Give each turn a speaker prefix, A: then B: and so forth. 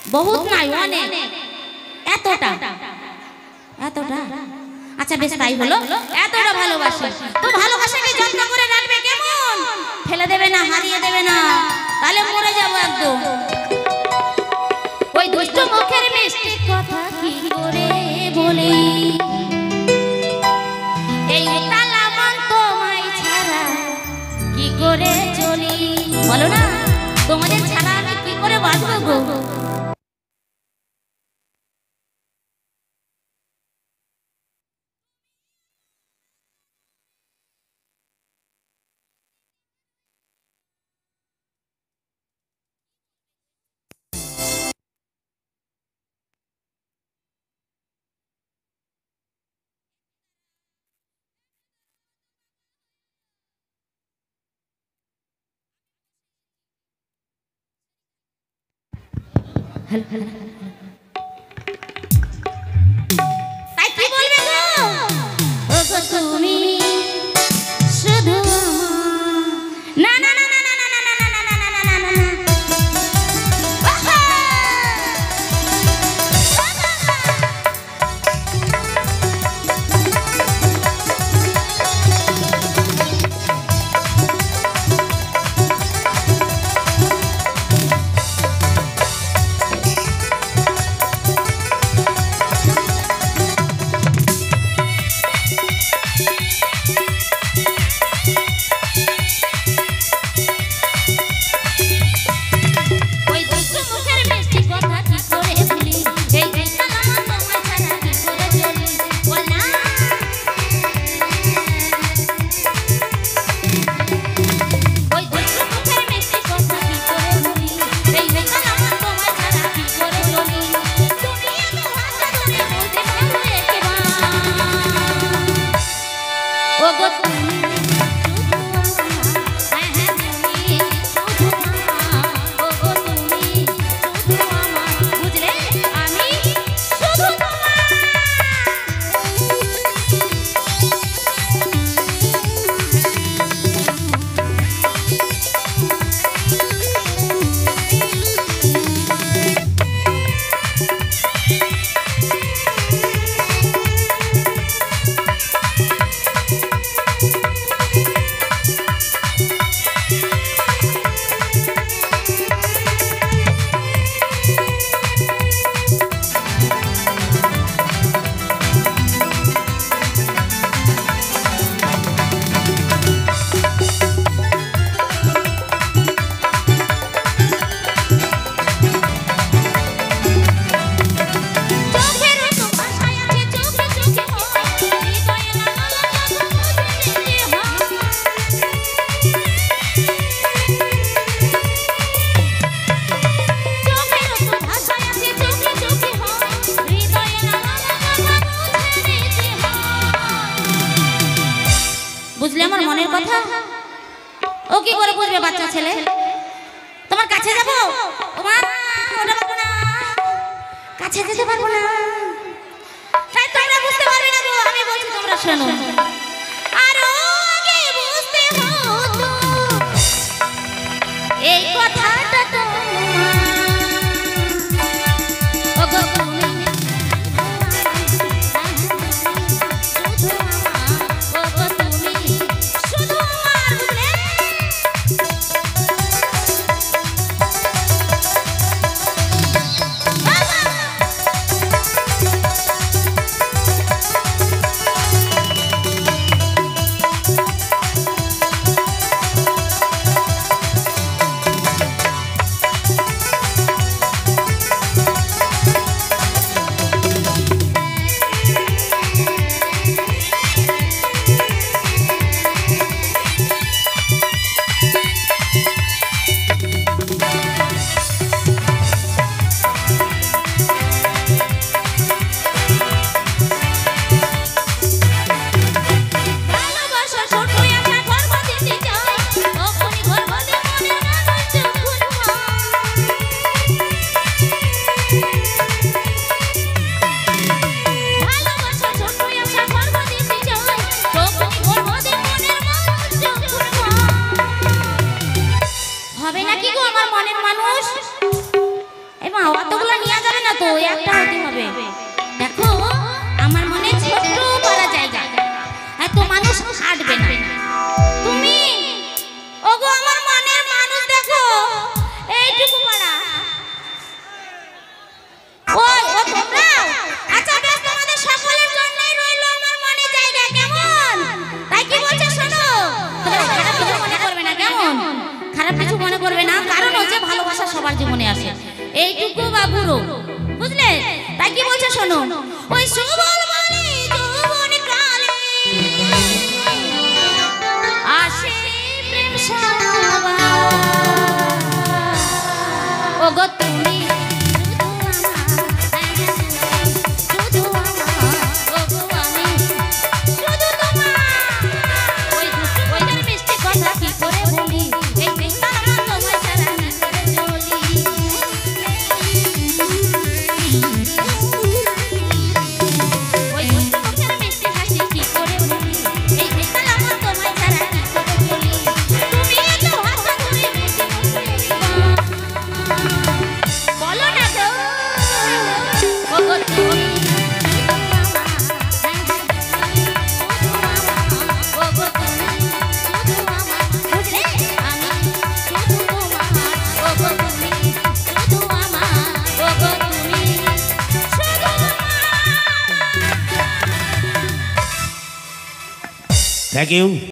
A: बहुत নাই অনেক এতটা এতটা আচ্ছা বেশ তাই হলো এতটা ভালোবাসি তো ভালোবাসাকে যত্ন করে রাখবে কেমন ফেলে দেবে না হারিয়ে দেবে না তাহলে মরে যাব একদম ওই দুষ্ট মুখের মিষ্টি কথা কি করে বলি এই তালা মন তোমায় ছাড়া কি করে চলি বলো না তোমাদের ছাড়া আমি কি করে বাঁচবো গো তাই কি বলবে গো ওগো তুমি শুধু না না না না না না না না না না না না না বুঝলে আমার মনের কথা ও কি করে বুঝবে বাচ্চা ছেলে তোমার কাছে যাব ওমা ওটা পারবো না কাছে যেতে পারবো না তাই তোমরা বুঝতে পারবে না গো আমি বলছি তোমরা শোনো আরো আগে বুঝতে হতো এই কথাটা তোমার ওগো তুমি একটা হতে হবে। দেখো আমার মনে ছোট্ট পাড়া জায়গা, এত মানুষ হাঁটবে না। তুমি ওগো আমার মনের মানুষ, দেখো এইটুকু পাড়া। ওই ও তোমরা, আচ্ছা বেশ, তোমাদের সকলের জন্যই রইলো আমার মনে জায়গা, কেমন? তাই কি বলছো শোনো, তোমরা খারাপ কিছু মনে করবে না, কেমন? খারাপ কিছু মনে করবে না, কারণ হচ্ছে ভালোবাসা সবার জীবনে আসে, এইটুকু বা বুড়ো, বুঝলে? তাই কি বলছো শোনো, ওই সুবল বলে যৌবন কালে আসে প্রেম সভা, ওগো তুমি
B: Thank you.